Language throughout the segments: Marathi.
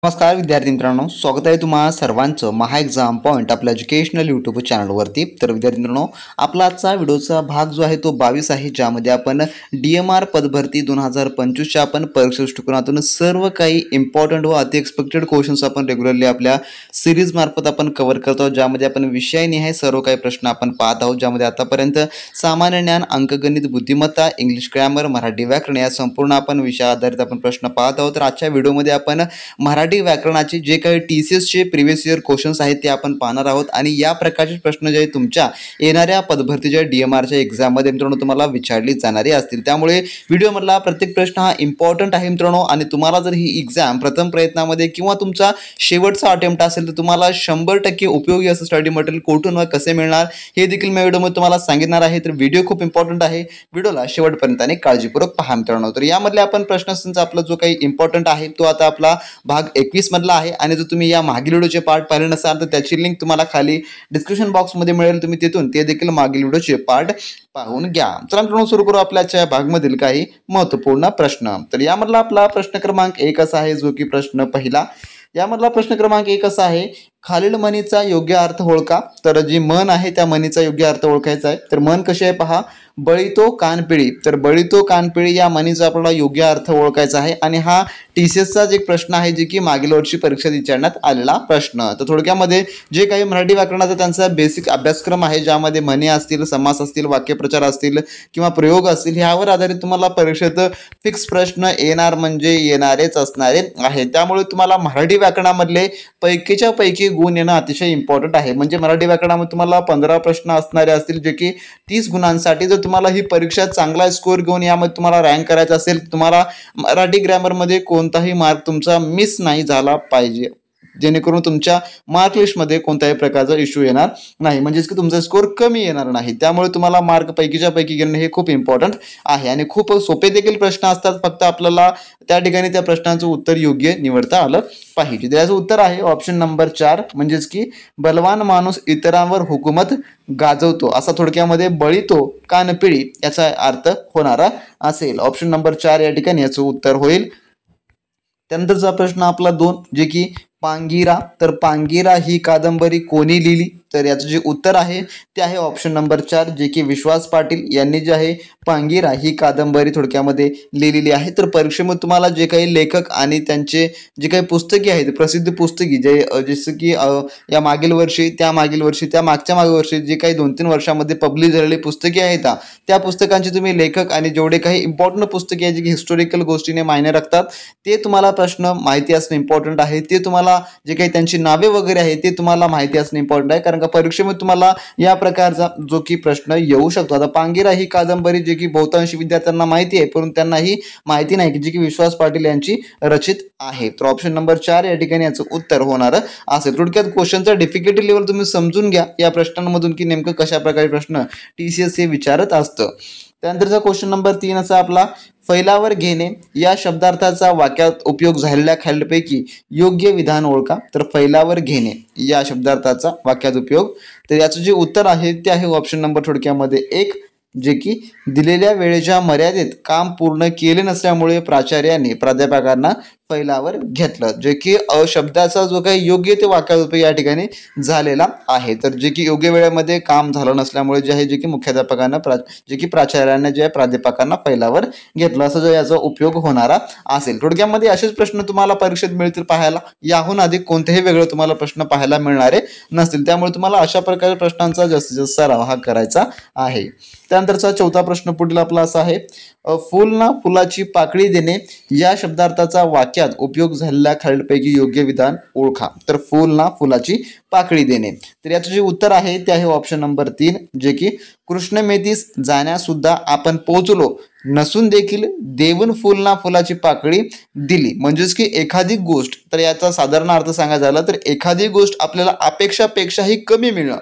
नमस्कार विद्यार्थी मित्रांनो, स्वागत आहे तुम्हा सर्वांचं महा एक्झाम पॉईंट आपल्या एज्युकेशनल यूट्यूब चॅनलवरती। तर विद्यार्थी मित्रांनो, आपला आजचा व्हिडिओचा भाग जो आहे तो 22 आहे, ज्यामध्ये आपण DMR पदभरती 2025च्या आपण परीक्षा दृष्टिकोनातून सर्व काही इम्पॉर्टंट व अति एक्सपेक्टेड क्वेश्चन्स आपण रेग्युलरली आपल्या सिरीज मार्फत आपण कव्हर करतो, ज्यामध्ये आपण विषयानिहाय सर्व काही प्रश्न आपण पाहत आहोत, ज्यामध्ये आतापर्यंत सामान्य ज्ञान, अंकगणित, बुद्धिमत्ता, इंग्लिश ग्रामर, मराठी व्याकरण या संपूर्ण आपण विषय आधारित आपण प्रश्न पाहत आहोत। तर आजच्या व्हिडिओमध्ये आपण मराठी व्याकरणाचे जे काही TCS चे प्रीवियस इयर क्वेश्चन्स आहेत ते आपण पाहणार आहोत आणि या प्रकारचे प्रश्न जे तुमच्या येणाऱ्या पदभरतीच्या DMR च्या एक्झाम मध्ये मित्रांनो तुम्हाला विचारली जाणारी असतील, त्यामुळे व्हिडिओ मधला प्रत्येक प्रश्न हा इम्पॉर्टंट आहे मित्रांनो। आणि तुम्हाला जर ही एक्झाम प्रथम प्रयत्नामध्ये किंवा तुमचा शेवटचा अटेम्प्ट असेल तर तुम्हाला 100% उपयोगी असं स्टडी मटेरियल कुठून व कसे मिळणार हे देखील मी व्हिडिओमध्ये तुम्हाला सांगणार आहे। तर व्हिडिओ खूप इम्पॉर्टंट आहे, व्हिडिओला शेवटपर्यंत आणि काळजीपूर्वक पहा मित्रांनो। तर यामधले आपण प्रश्नांचा आपला जो काही इम्पॉर्टंट आहे तो आता आपला भाग 21 मधला आहे आणि जर तुम्ही या मागील व्हिडिओचे पार्ट पाहिले नसाल तर त्याची लिंक तुम्हाला खाली डिस्क्रिप्शन बॉक्समध्ये मिळेल, तुम्ही तिथून ते देखील मागील व्हिडिओचे पार्ट पाहून घ्या। चला मित्रांनो, सुरू करू आपल्याच्या भागमधील काही महत्त्वपूर्ण प्रश्न। तर यामधला आपला प्रश्न क्रमांक 1 असा आहे, जो की प्रश्न पहिला। यामधला प्रश्न क्रमांक 1 असा आहे, खालील म्हणीचा योग्य अर्थ ओळखा। तर जी म्हण आहे त्या म्हणीचा योग्य अर्थ ओळखायचा आहे। तर म्हण कशी आहे पहा, बळीतो कानपिळी। तर बळीतो कानपिळी या म्हणीचा आपल्याला योग्य अर्थ ओळखायचा आहे आणि हा TCSचा एक प्रश्न आहे, जे की मागील वर्षी परीक्षेत विचारण्यात आलेला प्रश्न। तर थोडक्यामध्ये जे काही मराठी व्याकरणाचा त्यांचा बेसिक अभ्यासक्रम आहे, ज्यामध्ये म्हणी असतील, समास असतील, वाक्यप्रचार असतील किंवा प्रयोग असतील, ह्यावर आधारित तुम्हाला परीक्षेत फिक्स प्रश्न येणार म्हणजे येणारेच असणारे आहे। त्यामुळे तुम्हाला मराठी व्याकरणामधले पैकीच्या पैकी गुण येणं अतिशय इम्पॉर्टंट आहे। म्हणजे मराठी व्याकरणामध्ये तुम्हाला 15 प्रश्न असणारे असतील, जे की 30 गुणांसाठी। जर तुम्हाला ही परीक्षा चांगला स्कोर घेऊन यामध्ये तुम्हाला रँक करायचा असेल, तुम्हाला मराठी ग्रामरमध्ये कोणताही मार्क तुमचा मिस नाही झाला पाहिजे, जेणेकरून तुमच्या मार्क लिस्टमध्ये कोणत्याही प्रकारचा इश्यू येणार नाही, म्हणजेच की तुमचा स्कोर कमी येणार नाही। त्यामुळे तुम्हाला मार्क पैकीच्या पैकी घेणे हे खूप इम्पॉर्टंट आहे आणि खूप सोपे देखील प्रश्न असतात, फक्त आपल्याला त्या ठिकाणी त्या प्रश्नांचं उत्तर योग्य निवडता आलं पाहिजे। त्याचं उत्तर आहे ऑप्शन नंबर 4, म्हणजेच की बलवान माणूस इतरांवर हुकूमत गाजवतो, असा थोडक्यामध्ये बळीतो कानपिळी याचा अर्थ होणारा असेल। ऑप्शन नंबर 4 या ठिकाणी याचं उत्तर होईल। त्यानंतरचा प्रश्न आपला 2, जे की पांगिरा। तर पांगिरा ही कादंबरी कोणी लिहिली? तर याचं जे उत्तर आहे ते आहे ऑप्शन नंबर 4, जे की विश्वास पाटील यांनी जे आहे पांगिरा ही कादंबरी थोडक्यामध्ये लिहिलेली आहे। तर परीक्षेमध्ये तुम्हाला जे काही लेखक आणि त्यांचे जे काही पुस्तके आहेत, प्रसिद्ध पुस्तकी, जे जसं की या मागील वर्षी, त्या मागील वर्षी, त्या मागच्या मागील वर्षी जे काही 2-3 वर्षामध्ये पब्लिश झालेली पुस्तके आहेत, त्या पुस्तकांचे तुम्ही लेखक आणि जेवढे काही इम्पॉर्टंट पुस्तके आहेत, जे की हिस्टॉरिकल गोष्टीने मायने राखतात, ते तुम्हाला प्रश्न माहिती असणं इम्पॉर्टंट आहे। ते तुम्हाला जे काही त्यांची नावे वगैरे आहे ते तुम्हाला माहिती असणं इम्पॉर्टंट आहे, कारण का परीक्षेमध्ये तुम्हाला या प्रकारचा जो की प्रश्न येऊ शकतो। आता पांगिरा ही कादंबरी जे की बहुतांश विद्यार्थ्यांना माहिती आहे, परंतु त्यांना ही माहिती नाही की जी की विश्वास पाटील यांची रचित आहे। तर ऑप्शन नंबर 4 या ठिकाणी याचं उत्तर होणार असेल। थोडक्यात क्वेश्चनचा डिफिकल्टी लेवल तुम्ही समजून घ्या या प्रश्नांमधून की नेमकं कशा प्रकारे प्रश्न TCS हे विचारत असतं। त्यानंतरचा क्वेश्चन नंबर 3 असा आपला, फैलावर घेणे या शब्दार्थाचा वाक्यात उपयोग झालेल्या खालीलपैकी योग्य विधान ओळखा। तर फैलावर घेणे या शब्दार्थाचा वाक्यात उपयोग, तर याचं जे उत्तर आहे ते आहे ऑप्शन नंबर थोडक्यामध्ये 1, जे की दिलेल्या वेळेच्या मर्यादेत काम पूर्ण केले नसल्यामुळे प्राचार्याने प्राध्यापकांना फैलावर घेतलं, जे की शब्दाचा जो काही योग्य ते वाक्यात उपयोग या ठिकाणी झालेला आहे। तर जे की योग्य वेळेमध्ये काम झालं नसल्यामुळे जे आहे, जे की मुख्याध्यापकांना जे की प्राचार्यांना जे आहे प्राध्यापकांना फैलावर घेतलं, असं जो याचा उपयोग होणारा असेल। थोडक्यामध्ये असेच प्रश्न तुम्हाला परीक्षेत मिळतील पाहायला, याहून अधिक कोणतेही वेगळे तुम्हाला प्रश्न पाहायला मिळणारे नसतील। त्यामुळे तुम्हाला अशा प्रकारच्या प्रश्नांचा जास्तीत जास्त सराव हा करायचा आहे। त्यानंतरचा 4था प्रश्न पुढील आपला असा आहे, फुल ना फुलाची पाकळी देणे या शब्दार्थाचा वाक्यात उपयोग झालेल्या खालीलपैकी योग्य विधान ओळखा। तर फुल ना फुलाची पाकळी देणे, तर याचं जे उत्तर आहे ते आहे ऑप्शन नंबर 3, जे की कृष्णमेधीस जाण्यास सुद्धा आपण पोहोचलो नसून देखील देऊन फुल ना फुलाची पाकळी दिली, म्हणजेच की एखादी गोष्ट, तर याचा साधारण अर्थ सांगायचा झाला तर एखादी गोष्ट आपल्याला अपेक्षापेक्षाही कमी मिळणं,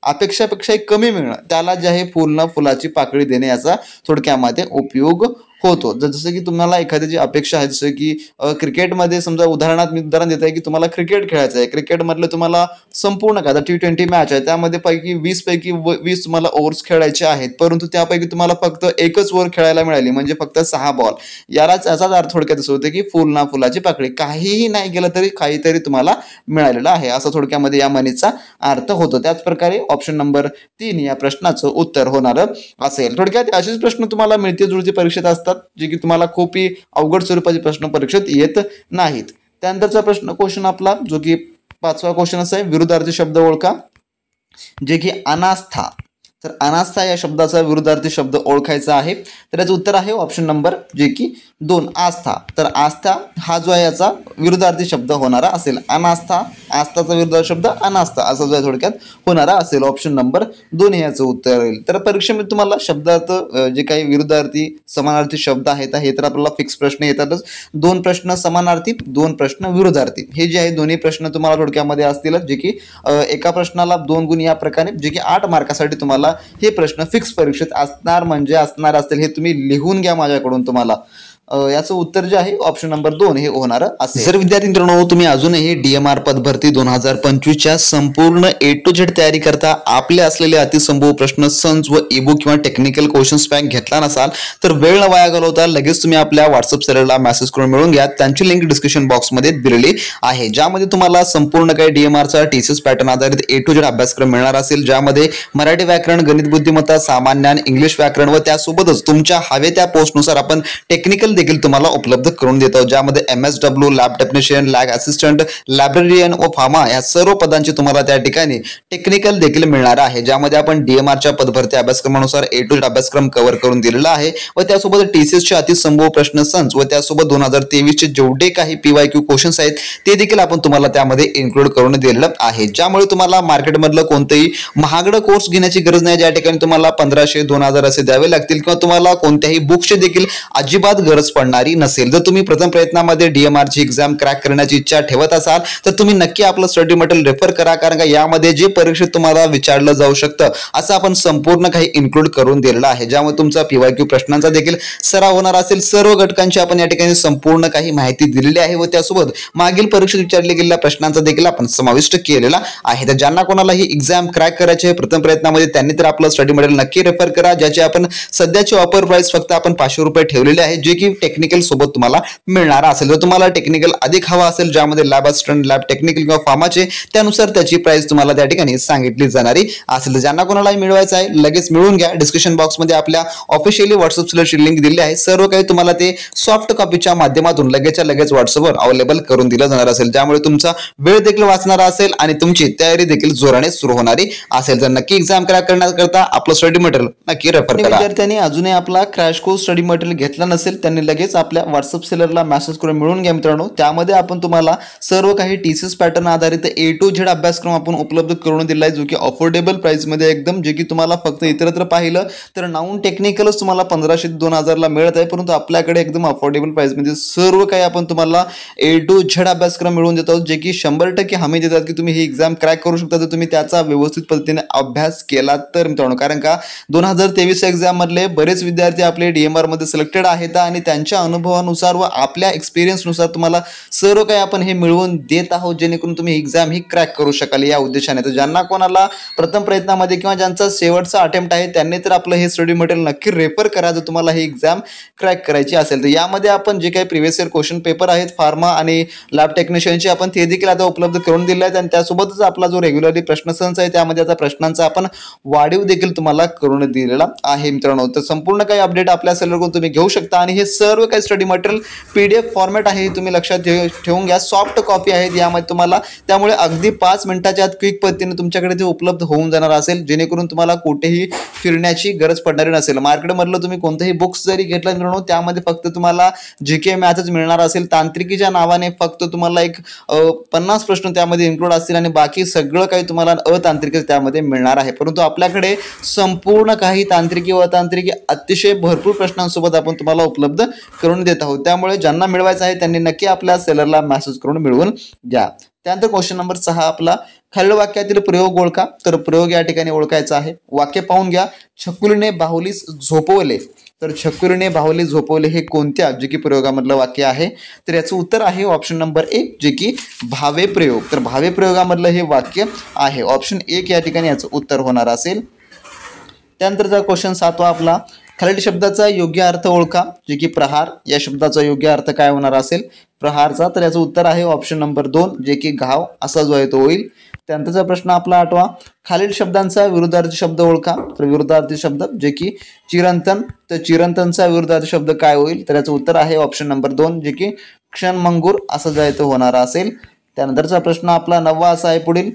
अपेक्षापेक्षाही कमी मिळणं, त्याला जे आहे फुल ना फुलाची पाकळी देणे याचा थोडक्यामध्ये उपयोग होतो. जसं की तुम्हाला एखाद्याची अपेक्षा आहे, जसं की क्रिकेटमध्ये समजा उदाहरणार्थ मी उदाहरण देत आहे की तुम्हाला क्रिकेट खेळायचं आहे. क्रिकेटमधलं तुम्हाला संपूर्ण काय T20 मॅच आहे, त्यामध्ये पैकी 20 पैकी 20 तुम्हाला ओव्हर्स खेळायचे आहेत, परंतु त्यापैकी तुम्हाला फक्त एकच ओव्हर खेळायला मिळाली, म्हणजे फक्त 6 बॉल. याचाच अर्थ थोडक्यात असं होतं की फुल ना फुलाची पाकळी, काहीही नाही केलं तरी काहीतरी तुम्हाला मिळालेलं आहे, असं थोडक्यामध्ये या म्हणीचा अर्थ होतो. त्याच प्रकारे ऑप्शन नंबर 3 या प्रश्नाचं उत्तर होणार असेल. थोडक्यात असेच प्रश्न तुम्हाला मिळती जुळती परीक्षेत असतात, जे की तुम्हाला खूपही अवघड स्वरूपाचे प्रश्न परीक्षेत येत नाहीत. त्यानंतरचा क्वेश्चन आपला जो की 5वा क्वेश्चन असा आहे, विरुद्धार्थी शब्द ओळखा. जे की अनास्था, तर अनास्था या शब्दाचा विरुद्धार्थी शब्द ओळखायचा आहे. तर याचं उत्तर आहे ऑप्शन नंबर जे की 2 आस्था. तर आस्था हा जो आहे याचा विरुद्धार्थी शब्द होणारा असेल. अनास्था, आस्थाचा विरुद्धार्थी शब्द अनास्था असा जो आहे थोडक्यात होणारा असेल. ऑप्शन नंबर 2 हे याचं उत्तर येईल. तर परीक्षेमध्ये तुम्हाला शब्दार्थ जे काही विरुद्धार्थी समानार्थी शब्द आहेत हे तर आपल्याला फिक्स प्रश्न येतातच. 2 प्रश्न समानार्थी, 2 प्रश्न विरुद्धार्थी, हे जे आहे दोन्ही प्रश्न तुम्हाला थोडक्यामध्ये असतीलच, जे की एका प्रश्नाला 2 गुण या प्रकारे, जे की 8 मार्कासाठी तुम्हाला हे प्रश्न फिक्स परीक्षेत असणार, म्हणजे असणार असतील. हे तुम्ही लिहून घ्या माझ्याकडून. तुम्हाला याचं उत्तर जे आहे ऑप्शन नंबर 2 हे होणार असेल. जर विद्यार्थी मित्रांनो तुम्ही अजूनही DMR पदभरती 2025च्या संपूर्ण A to Z तयारी करता आपले असलेले अतिसंभव प्रश्न संच व ईबुक किंवा टेक्निकल क्वेश्चन्स पॅक घेतला नसाल तर वेळ न वाया घालवता लगेच तुम्ही आपल्या व्हॉट्सअप चॅनलला मेसेज करून मिळवून घ्या. त्यांची लिंक डिस्क्रिप्शन बॉक्समध्ये दिलेली आहे, ज्यामध्ये तुम्हाला संपूर्ण काही DMRचा TCS पॅटर्न आधारित A to Z अभ्यासक्रम मिळणार असेल, ज्यामध्ये मराठी व्याकरण, गणित बुद्धिमत्ता, सामान्य ज्ञान, इंग्लिश व्याकरण व त्यासोबतच तुमच्या हवे त्या पोस्टनुसार आपण टेक्निकल देखील तुम्हाला उपलब्ध करून देतो, ज्यामध्ये MSW, lab technician, lab assistant, librarian व फार्मा या सर्व पदांची तुम्हाला त्या ठिकाणी टेक्निकल देखील मिळणार आहे, ज्यामध्ये आपण DMRच्या पदभरती अभ्यासक्रमानुसार A to Z अभ्यासक्रम कव्हर करून दिलेला आहे व त्यासोबत TCSचे अतिसंभव प्रश्न संच व त्यासोबत 2023चे जेवढे काही PYQ क्वेश्चन्स आहेत ते देखील आपण तुम्हाला त्यामध्ये इन्क्लूड करून दिलेलं आहे, ज्यामुळे तुम्हाला मार्केटमधलं कोणतेही महागडं कोर्स घेण्याची गरज नाही, ज्या ठिकाणी तुम्हाला 1500, 2000 असे द्यावे लागतील किंवा तुम्हाला कोणत्याही बुक्सची देखील अजिबात गरज पडणारी नसेल. जर तुम्ही प्रथम प्रयत्नामध्ये DMRची एक्झाम क्रॅक करण्याची इच्छा ठेवत असाल तर तुम्ही नक्की आपलं स्टडी मटेरियल रेफर करा, कारण का यामध्ये जे परीक्षेत तुम्हाला विचारलं जाऊ शकतं असं आपण संपूर्ण काही इन्क्लूड करून दिलेलं आहे, ज्यामुळे तुमचा PYQ प्रश्नांचा देखील सराव होणार असेल. सर्व घटकांची आपण या ठिकाणी संपूर्ण काही माहिती दिलेली आहे व त्यासोबत मागील परीक्षेत विचारले गेलेल्या प्रश्नांचा देखील आपण समाविष्ट केलेला आहे. तर ज्यांना कोणाला ही एक्झाम क्रॅक करायची आहे प्रथम प्रयत्नामध्ये त्यांनी तर आपलं स्टडी मटेरियल नक्की रेफर करा, ज्याची आपण सध्याची ऑफर प्राइस फक्त आपण 500 रुपये ठेवलेले आहे, जे की टेक्निकल सोबत तुम्हाला मिळणार असेल. जर तुम्हाला टेक्निकल अधिक हवा असेल, ज्यामध्ये लॅब असिस्टंट, लॅब टेक्निकल किंवा फार्माचे, त्यानुसार त्याची प्राइस तुम्हाला त्या ठिकाणी सांगितली जाणारी असेल. तर ज्यांना कोणालाही मिळवायचं आहे लगेच मिळवून घ्या. डिस्क्रिप्शन बॉक्समध्ये आपल्या ऑफिशियली व्हॉट्सअप चॅनलची लिंक दिली आहे. सर्व काही तुम्हाला ते सॉफ्ट कॉपीच्या माध्यमातून लगेचच्या लगेच व्हॉट्सअपवर अवेलेबल करून दिलं जाणार असेल, ज्यामुळे तुमचा वेळ देखील वाचणार असेल आणि तुमची तयारी देखील जोराने सुरू होणारी असेल. तर नक्की एक्झाम क्रॅक करण्याकरता आपलं स्टडी मटेरियल नक्की रेफर करा. विद्यार्थ्यांनी अजूनही आपला क्रॅश कोर्स स्टडी मटेरियल घेतला नसेल त्यांनी लगेच आपल्या व्हॉट्सअप सेलरला मेसेज करून मिळवून घ्या मित्रांनो. त्यामध्ये आपण तुम्हाला सर्व काही TCS पॅटर्न आधारित A to Z अभ्यासक्रम आपण उपलब्ध करून दिला आहे, जो की अफोर्डेबल प्राइस मध्ये एकदम, जे की तुम्हाला फक्त इतरत्र पाहिलं तर नाऊन टेक्निकलच तुम्हाला 1500 ते 2000 ला मिळत आहे, परंतु आपल्याकडे एकदम अफोर्डेबल प्राइस मध्ये सर्व काही आपण तुम्हाला A to Z अभ्यासक्रम मिळवून देतो, जे की 100% हमी देतात की तुम्ही ही एक्झाम क्रॅक करू शकता जर तुम्ही त्याचा व्यवस्थित पद्धतीने अभ्यास केला तर मित्रांनो. कारण का 2023 एक्झाम मधले बरेच विद्यार्थी आपले DMR मध्ये सिलेक्टेड आहेत आणि त्यांच्या अनुभवानुसार व आपल्या एक्सपिरियन्सनुसार तुम्हाला सर्व काही आपण हे मिळवून देत आहोत, जेणेकरून तुम्ही एक्झाम ही क्रॅक करू शकाल या उद्देशाने. तर ज्यांना कोणाला प्रथम प्रयत्नामध्ये किंवा ज्यांचा शेवटचा अटेम्प्ट आहे त्यांनी तर आपलं हे स्टडी मटेरियल नक्की रेफर करा जर तुम्हाला ही एक्झाम क्रॅक करायची असेल. तर यामध्ये आपण जे काही प्रिव्हियस इयर क्वेश्चन पेपर आहेत फार्मा आणि लॅब टेक्निशियनचे आपण ते देखील आता उपलब्ध करून दिले आहेत आणि त्यासोबतच आपला जो रेग्युलरली प्रश्नसंच आहे त्यामध्ये आता प्रश्नांचा आपण वाढीव देखील तुम्हाला करून दिलेला आहे मित्रांनो. तर संपूर्ण काही अपडेट आपल्या सेलरकडून तुम्ही घेऊ शकता आणि हे सर्व काही स्टडी मटेरियल PDF फॉर्मॅट आहे, तुम्ही लक्षात ठेवून घ्या. सॉफ्ट कॉपी आहेत यामध्ये तुम्हाला, त्यामुळे अगदी 5 मिनिटाच्या आत क्विक पद्धतीने तुमच्याकडे ते उपलब्ध होऊन जाणार असेल, जेणेकरून तुम्हाला कुठेही फिरण्याची गरज पडणारी नसेल. मार्केटमधलं तुम्ही कोणतेही बुक्स जरी घेतला मित्रांनो त्यामध्ये फक्त तुम्हाला GK मॅथच मिळणार असेल. तांत्रिकीच्या नावाने फक्त तुम्हाला एक 50 प्रश्न त्यामध्ये इन्क्लूड असतील आणि बाकी सगळं काही तुम्हाला अतांत्रिक त्यामध्ये मिळणार आहे, परंतु आपल्याकडे संपूर्ण काही तांत्रिकी व अतांत्रिकी अतिशय भरपूर प्रश्नांसोबत आपण तुम्हाला उपलब्ध करून देत आहोत. त्यामुळे ज्यांना मिळवायचं आहे त्यांनी नक्की आपल्या सेलरला मेसेज करून मिळवून घ्या. त्यानंतर क्वेश्चन नंबर 6 आपला, खालील वाक्यातील प्रयोग ओळखा. तर प्रयोग या ठिकाणी ओळखायचा आहे. वाक्य पाहून घ्या. छकुलीने बाहुलीस झोपवले तर छकुलीने बाहुली झोपवले हे कोणत्या जे की प्रयोगामधलं वाक्य आहे, तर याचं उत्तर आहे ऑप्शन नंबर 1 जे की भावे प्रयोग. तर भावे प्रयोगामधलं हे वाक्य आहे. ऑप्शन 1 या ठिकाणी याचं उत्तर होणार असेल. त्यानंतरचा क्वेश्चन 7वा आपला, खालील शब्दाचा योग्य अर्थ ओळखा. जे की प्रहार या शब्दाचा योग्य अर्थ काय होणार असेल प्रहारचा, तर याचं उत्तर आहे ऑप्शन नंबर 2 जे की घाव असा जो आहे तो होईल. त्यानंतरचा प्रश्न आपला 8वा, खालील शब्दांचा विरुद्धार्थी शब्द ओळखा. तर विरुद्धार्थी शब्द जे की चिरंतन, तर चिरंतनचा विरुद्धार्थी शब्द काय होईल, तर याचं उत्तर आहे ऑप्शन नंबर 2 जे की क्षणमंगूर असं जो आहे तो होणार असेल. त्यानंतरचा प्रश्न आपला 9वा असा आहे पुढील,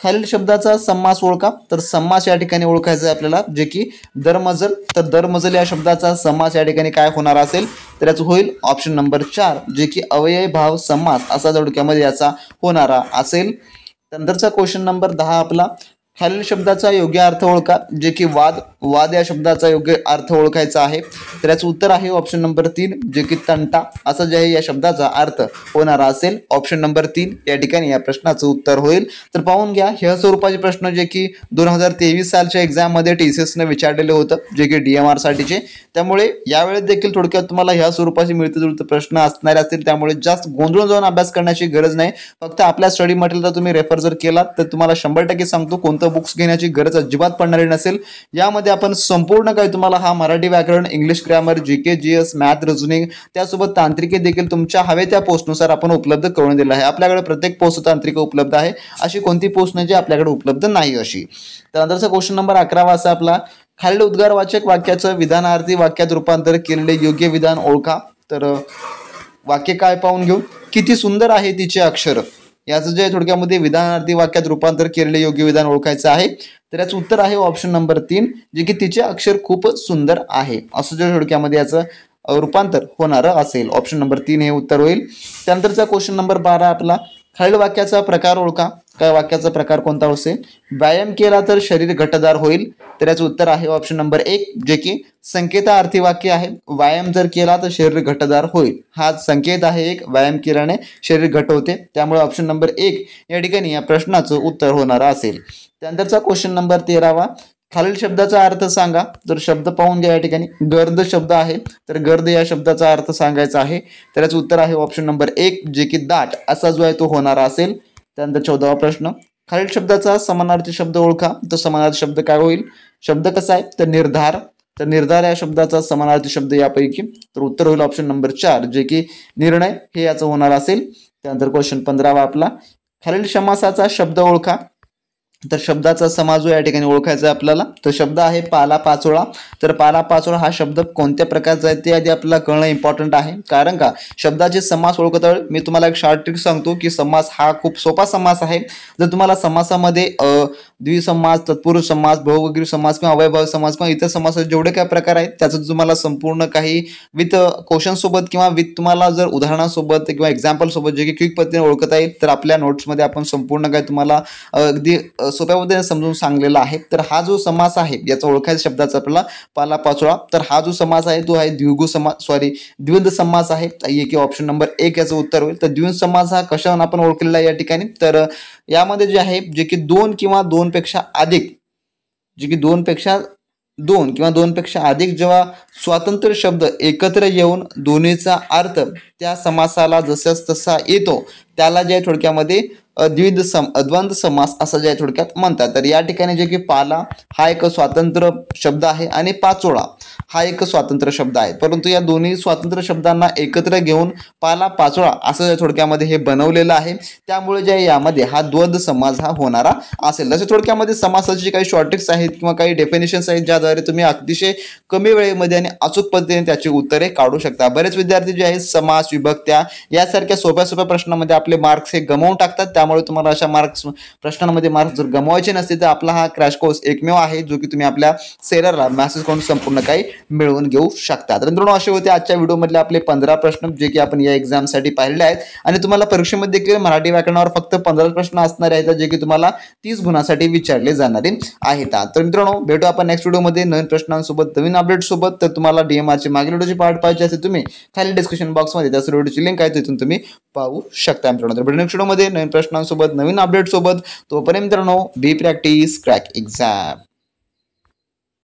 खालील शब्दाचा समास ओळखा. तर समास या ठिकाणी ओळखायचं आहे आपल्याला जे की दरमजल. तर दरमजल या शब्दाचा समास या ठिकाणी काय होणार असेल, तर याचं होईल ऑप्शन नंबर 4 जे की अव्ययी भाव समास असा थोडक्यामध्ये याचा होणारा असेल. त्यानंतरचा क्वेश्चन नंबर 10 आपला, खालील शब्दाचा योग्य अर्थ ओळखा. जे की वाद, वाद या शब्दाचा योग्य अर्थ ओळखायचा आहे. तर याचं उत्तर आहे ऑप्शन नंबर 3 जे की तंटा असं जे आहे या शब्दाचा अर्थ होणारा असेल. ऑप्शन नंबर 3 या ठिकाणी या प्रश्नाचं उत्तर होईल. तर पाहून घ्या, ह्या स्वरूपाचे प्रश्न जे की 2023 सालच्या एक्झाममध्ये TCSने विचारलेले होतं जे की DMR साठीचे. त्यामुळे यावेळेस देखील थोडक्यात तुम्हाला ह्या स्वरूपाचे मिळते जुळते प्रश्न असणारे असतील. त्यामुळे जास्त गोंधळून जाऊन अभ्यास करण्याची गरज नाही. फक्त आपल्या स्टडी मटेरियलचा तुम्ही रेफर जर केला तर तुम्हाला 100% सांगतो कोणतं बुक्स घेण्याची गरज अजिबात पडणारी नसेल. यामध्ये आपण संपूर्ण काही तुम्हाला हा मराठी व्याकरण, English grammar, GK GS, math, reasoning त्यासोबत तांत्रिके देखील तुमच्या हवे त्या पोस्टनुसार आपण उपलब्ध करून दिलं आहे. आपल्याकडे प्रत्येक पोस्ट तांत्रिक उपलब्ध आहे. अशी कोणती पोस्ट नाही जी आपल्याकडे उपलब्ध नाही अशी. त्यानंतरचा क्वेश्चन नंबर 11 असा आपला, खालील उद्गारवाचक वाक्याचं विधानार्थी वाक्यात रूपांतर केलेले योग्य विधान ओळखा. तर वाक्य काय पाहून घेऊ, किती सुंदर आहे तिचे अक्षर याचं जे थोडक्यामध्ये विधानार्थी वाक्यात रूपांतर केलेले योग्य विधान ओळखायचं आहे. तर याचं उत्तर आहे ऑप्शन नंबर 3 जे की तिचे अक्षर खूपच सुंदर आहे असं जे थोडक्यामध्ये याचं रूपांतर होणारं असेल. ऑप्शन नंबर 3 हे उत्तर होईल. त्यानंतरचा क्वेश्चन नंबर 12 आपला, खालील वाक्याचा प्रकार ओळखा. काय वाक्याचा प्रकार कोणता असेल, व्यायाम केला तर शरीर घटदार होईल. तर याचं उत्तर आहे ऑप्शन नंबर 1 जे की संकेतार्थी वाक्य आहे. व्यायाम जर केला तर शरीर घटदार होईल हा संकेत आहे एक, व्यायाम केल्याने शरीर घट होते. त्यामुळे ऑप्शन नंबर 1 या ठिकाणी या प्रश्नाचं उत्तर होणार असेल. त्यानंतरचा क्वेश्चन नंबर 13वा, खालील शब्दाचा अर्थ सांगा. तर शब्द पाहून घ्या, या ठिकाणी गर्द शब्द आहे. तर गर्द या शब्दाचा अर्थ सांगायचा आहे. तर याचं उत्तर आहे ऑप्शन नंबर 1 जे की दाट असा जो आहे तो होणार असेल. त्यानंतर 14वा प्रश्न, खालील शब्दाचा समानार्थी शब्द ओळखा. तर समानार्थी शब्द काय होईल, शब्द कसा आहे तर निर्धार. तर निर्धार या शब्दाचा समानार्थी शब्द यापैकी, तर उत्तर होईल ऑप्शन नंबर 4 जे की निर्णय हे याचं होणार असेल. त्यानंतर क्वेश्चन 15वा आपला, खालील समासाचा शब्द ओळखा. तर शब्दाचा समाज जो या ठिकाणी ओळखायचा आहे आपल्याला. तर शब्द आहे पाला पाचोळा. तर पाला पाचोळा हा शब्द कोणत्या प्रकारचा आहे ते आधी आपल्याला कळणं इम्पॉर्टंट आहे. कारण का शब्दाचे समास ओळखता वेळ मी तुम्हाला एक शॉर्ट ट्रिक सांगतो की समास हा खूप सोपा समास आहे. जर तुम्हाला समासामध्ये द्विसमास, तत्पुरुष समास, बहुवचनी समास किंवा अव्ययभावी समास किंवा इतर समासाचे जेवढे काही प्रकार आहेत त्याचं तुम्हाला संपूर्ण काही विथ क्वेश्चन सोबत किंवा विथ तुम्हाला जर उदाहरणासोबत किंवा एक्झाम्पल सोबत जे की क्विक पद्धतीने ओळखता येईल, तर आपल्या नोट्समध्ये आपण संपूर्ण काही तुम्हाला अगदी सोप्या पद्धतीने समजून सांगलेला आहे. तर हा जो समास आहे याचा ओळखायचा शब्दाचा आपला पाला पाचोळा. तर हा जो समास आहे तो आहे द्विविध समास आहे. की ऑप्शन नंबर 1 याचं उत्तर होईल. तर द्विविध समास हा कशावर आपण ओळखलेला आहे या ठिकाणी, तर यामध्ये जे आहे जे की 2 किंवा 2 पेक्षा अधिक, जे की 2 किंवा 2 पेक्षा अधिक जेव्हा स्वातंत्र्य शब्द एकत्र येऊन दोन्हीचा अर्थ त्या समासाला जसाच तसा येतो त्याला जे थोडक्यामध्ये द्वंद्व समास असं जे थोडक्यात म्हणतात. तर या ठिकाणी जे की पाला हा एक स्वतंत्र शब्द आहे आणि पाचोळा हा एक स्वतंत्र शब्द आहे. परंतु या दोन्ही स्वतंत्र शब्दांना एकत्र घेऊन पाला पाचोळा असं थोडक्यामध्ये हे बनवलेलं आहे. त्यामुळे जे यामध्ये हा द्वंद्व समास हा होणारा असेल. जसे थोडक्यामध्ये समासाची काही शॉर्टकट्स आहेत किंवा काही डेफिनेशन्स आहेत ज्याद्वारे तुम्ही अतिशय कमी वेळेमध्ये आणि अचूक पद्धतीने त्याची उत्तरे काढू शकता. बरेच विद्यार्थी जे आहेत समास, विभक्त्या यासारख्या सोप्या प्रश्नांमध्ये आपले मार्क्स हे गमावून टाकतात. त्यामुळे तुम्हाला अशा प्रश्नांमध्ये मार्क्स जर गमवायचे नसतील तर आपला हा क्रॅश कोर्स एकमेव आहे जो की तुम्ही आपल्या सेलरला मेसेज करून संपूर्ण काही मिळवून घेऊ शकता. तर मित्रांनो असे होते आजच्या व्हिडिओमधले आपले 15 प्रश्न जे की आपण या एक्झामसाठी पाहिले आहेत. आणि तुम्हाला परीक्षेमध्ये देखील मराठी व्याकरणावर फक्त 15 प्रश्न असणार आहेत जे की तुम्हाला 30 गुणांसाठी विचारले जाणारे आहेत. तर मित्रांनो भेटू आपण नेक्स्ट व्हिडिओमध्ये नवीन प्रश्नांसोबत, नवीन अपडेट सोबत. तर तुम्हाला DMRचे मागील व्हिडिओची पार्ट पाहिजे असेल तुम्ही खाली डिस्क्रिप्शन बॉक्समध्ये त्या व्हिडिओची लिंक आहे तिथून तुम्ही पाहू शकता. मित्रांनो तर नेक्स्ट व्हिडिओमध्ये नवीन प्रश्नांसोबत, नवीन अपडेट सोबत. तोपर्यंत मित्रांनो बी प्रॅक्टिस क्रॅक एक्झाम.